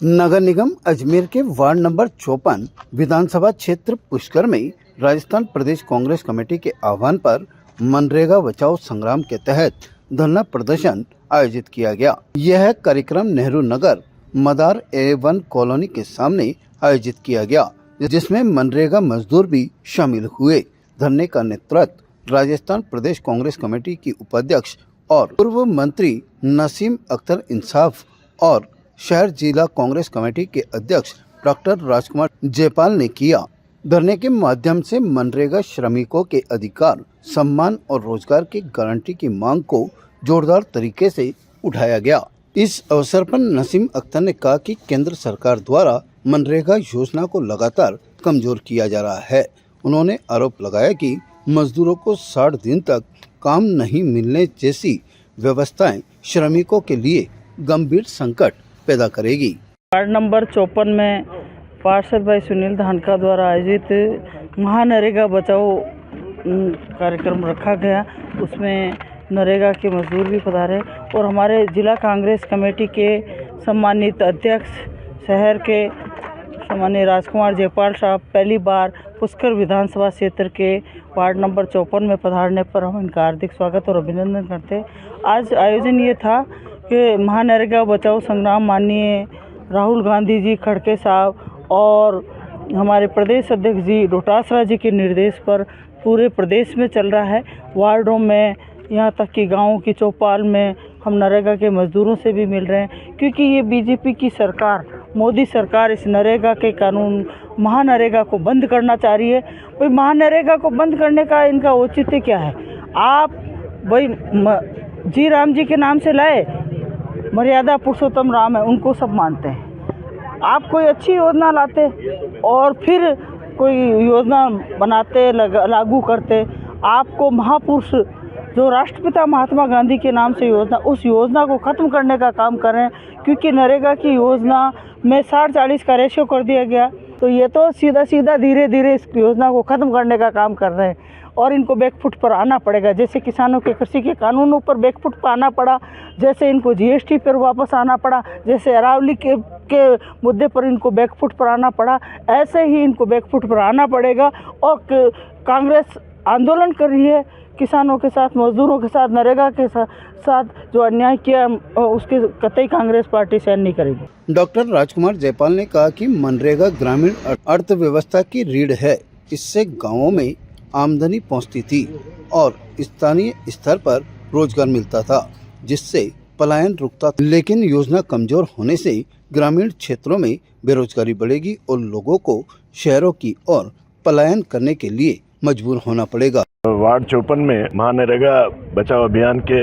नगर निगम अजमेर के ward number 54 विधानसभा क्षेत्र पुष्कर में राजस्थान प्रदेश कांग्रेस कमेटी के आह्वान पर मनरेगा बचाओ संग्राम के तहत धरना प्रदर्शन आयोजित किया गया। यह कार्यक्रम नेहरू नगर मदार A1 कॉलोनी के सामने आयोजित किया गया, जिसमें मनरेगा मजदूर भी शामिल हुए। धरने का नेतृत्व राजस्थान प्रदेश कांग्रेस कमेटी की उपाध्यक्ष और पूर्व मंत्री नसीम अख्तर इंसाफ और शहर जिला कांग्रेस कमेटी के अध्यक्ष डॉक्टर राजकुमार जयपाल ने किया। धरने के माध्यम से मनरेगा श्रमिकों के अधिकार, सम्मान और रोजगार की गारंटी की मांग को जोरदार तरीके से उठाया गया। इस अवसर पर नसीम अख्तर ने कहा कि केंद्र सरकार द्वारा मनरेगा योजना को लगातार कमजोर किया जा रहा है। उन्होंने आरोप लगाया कि मजदूरों को 60 दिन तक काम नहीं मिलने जैसी व्यवस्थाएं श्रमिकों के लिए गंभीर संकट पैदा करेगी। वार्ड नंबर 54 में पार्षद भाई सुनील धानका द्वारा आयोजित महानरेगा बचाओ कार्यक्रम रखा गया। उसमें नरेगा के मजदूर भी पधारे और हमारे जिला कांग्रेस कमेटी के सम्मानित अध्यक्ष शहर के सम्मानीय राजकुमार जयपाल साहब पहली बार पुष्कर विधानसभा क्षेत्र के वार्ड नंबर 54 में पधारने पर हम इनका हार्दिक स्वागत और अभिनंदन करते हैं। आज आयोजन ये था कि महानरेगा बचाओ संग्राम माननीय राहुल गांधी जी खड़के साहब और हमारे प्रदेश अध्यक्ष जी डोटासरा जी के निर्देश पर पूरे प्रदेश में चल रहा है। वार्डों में यहाँ तक कि गाँव की चौपाल में हम नरेगा के मजदूरों से भी मिल रहे हैं, क्योंकि ये बीजेपी की सरकार, मोदी सरकार इस नरेगा के कानून महानरेगा को बंद करना चाह रही है। भाई महानरेगा को बंद करने का इनका औचित्य क्या है? आप भाई जी राम जी के नाम से लाए, मर्यादा पुरुषोत्तम राम है, उनको सब मानते हैं। आप कोई अच्छी योजना लाते और फिर कोई योजना बनाते लागू करते। आपको महापुरुष जो राष्ट्रपिता महात्मा गांधी के नाम से योजना, उस योजना को ख़त्म करने का काम करें, क्योंकि नरेगा की योजना में 60-40 का रेशियो कर दिया गया। तो ये तो सीधा धीरे धीरे इस योजना को ख़त्म करने का काम कर रहे हैं और इनको बैकफुट पर आना पड़ेगा। जैसे किसानों के कृषि के कानूनों पर बैकफुट पर आना पड़ा, जैसे इनको जीएसटी पर वापस आना पड़ा, जैसे अरावली के मुद्दे पर इनको बैकफुट पर आना पड़ा, ऐसे ही इनको बैकफुट पर आना पड़ेगा। और कांग्रेस आंदोलन कर रही है किसानों के साथ, मजदूरों के साथ, नरेगा के साथ जो अन्याय किया उसके कतई कांग्रेस पार्टी सहन नहीं करेगी। डॉक्टर राजकुमार जयपाल ने कहा कि मनरेगा ग्रामीण अर्थव्यवस्था की रीढ़ है। इससे गाँवों में आमदनी पहुंचती थी और स्थानीय स्तर पर रोजगार मिलता था, जिससे पलायन रुकता था। लेकिन योजना कमजोर होने से ग्रामीण क्षेत्रों में बेरोजगारी बढ़ेगी और लोगों को शहरों की ओर पलायन करने के लिए मजबूर होना पड़ेगा। वार्ड 54 में महानरेगा बचाओ अभियान के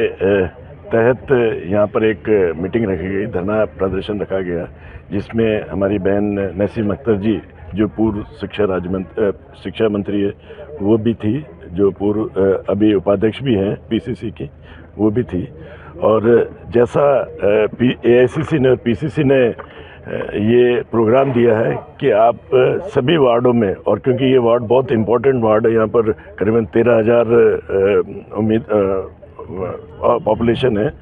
तहत यहाँ पर एक मीटिंग रखी गई, धरना प्रदर्शन रखा गया, जिसमें हमारी बहन नसीम अख्तर जी जो पूर्व शिक्षा मंत्री है वो भी थी, जो पूर्व अभी उपाध्यक्ष भी हैं पीसीसी की, वो भी थी। और जैसा एआईसीसी ने और पीसीसी ने ये प्रोग्राम दिया है कि आप सभी वार्डों में, और क्योंकि ये वार्ड बहुत इम्पोर्टेंट वार्ड है, यहाँ पर करीबन 13,000 पॉपुलेशन है।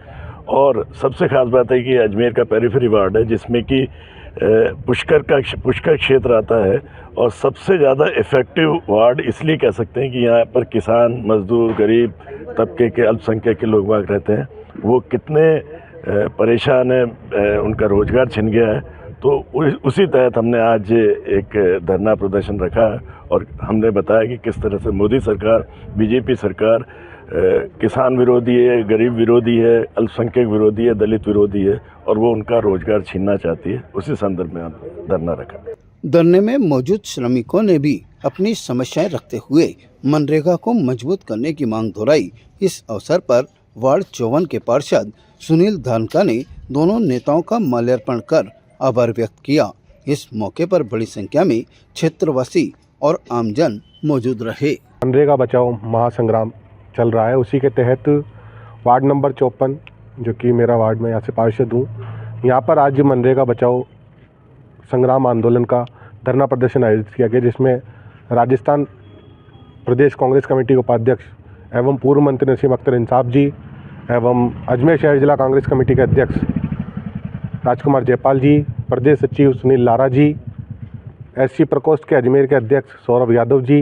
और सबसे ख़ास बात है कि अजमेर का पेरिफेरी वार्ड है, जिसमें कि पुष्कर क्षेत्र आता है। और सबसे ज़्यादा इफ़ेक्टिव वार्ड इसलिए कह सकते हैं कि यहाँ पर किसान, मजदूर, गरीब तबके के, अल्पसंख्यक के लोग बाग रहते हैं। वो कितने परेशान है, उनका रोज़गार छिन गया है। तो उसी तहत हमने आज एक धरना प्रदर्शन रखा है और हमने बताया कि किस तरह से मोदी सरकार, बीजेपी सरकार किसान विरोधी है, गरीब विरोधी है, अल्पसंख्यक विरोधी है, दलित विरोधी है और वो उनका रोजगार छीनना चाहती है। उसी संदर्भ में हम धरना रखा। धरने में मौजूद श्रमिकों ने भी अपनी समस्याएं रखते हुए मनरेगा को मजबूत करने की मांग दोहराई। इस अवसर पर वार्ड 54 के पार्षद सुनील धानका ने दोनों नेताओं का माल्यार्पण कर आभार व्यक्त किया। इस मौके पर बड़ी संख्या में क्षेत्रवासी और आमजन मौजूद रहे। मनरेगा बचाओ महासंग्राम चल रहा है, उसी के तहत वार्ड नंबर 54 जो कि मेरा वार्ड में यहाँ से पार्षद हूँ, यहाँ पर आज मनरेगा बचाओ संग्राम आंदोलन का धरना प्रदर्शन आयोजित किया गया, जिसमें राजस्थान प्रदेश कांग्रेस कमेटी के उपाध्यक्ष एवं पूर्व मंत्री नसीम अख्तर इंसाफ जी एवं अजमेर शहर जिला कांग्रेस कमेटी के अध्यक्ष राजकुमार जयपाल जी, प्रदेश सचिव सुनील लारा जी, SC प्रकोष्ठ के अजमेर के अध्यक्ष सौरभ यादव जी,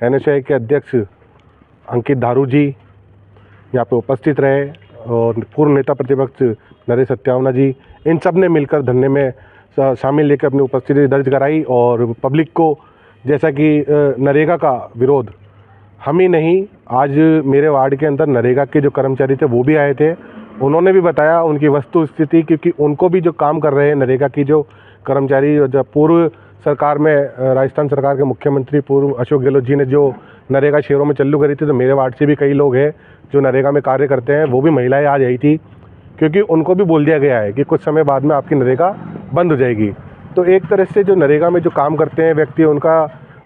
NSI के अध्यक्ष अंकित धारू जी यहाँ पे उपस्थित रहे और पूर्व नेता प्रतिपक्ष नरेश सत्यावना जी, इन सब ने मिलकर धरने में शामिल लेकर अपनी उपस्थिति दर्ज कराई। और पब्लिक को जैसा कि नरेगा का विरोध हम ही नहीं, आज मेरे वार्ड के अंदर नरेगा के जो कर्मचारी थे वो भी आए थे, उन्होंने भी बताया उनकी वस्तु स्थिति, क्योंकि उनको भी जो काम कर रहे हैं नरेगा की जो कर्मचारी, जो पूर्व सरकार में राजस्थान सरकार के मुख्यमंत्री पूर्व अशोक गहलोत जी ने जो नरेगा शहरों में चालू करी थी, तो मेरे वार्ड से भी कई लोग हैं जो नरेगा में कार्य करते हैं, वो भी महिलाएं आज आई थी, क्योंकि उनको भी बोल दिया गया है कि कुछ समय बाद में आपकी नरेगा बंद हो जाएगी। तो एक तरह से जो नरेगा में जो काम करते हैं व्यक्ति, उनका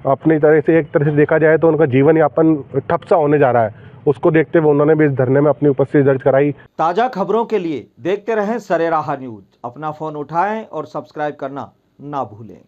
अपनी तरह से एक तरह से देखा जाए तो उनका जीवन यापन ठप सा होने जा रहा है, उसको देखते हुए उन्होंने भी इस धरने में अपनी उपस्थिति दर्ज कराई। ताज़ा खबरों के लिए देखते रहें सरेराह न्यूज। अपना फ़ोन उठाएं और सब्सक्राइब करना ना भूलें।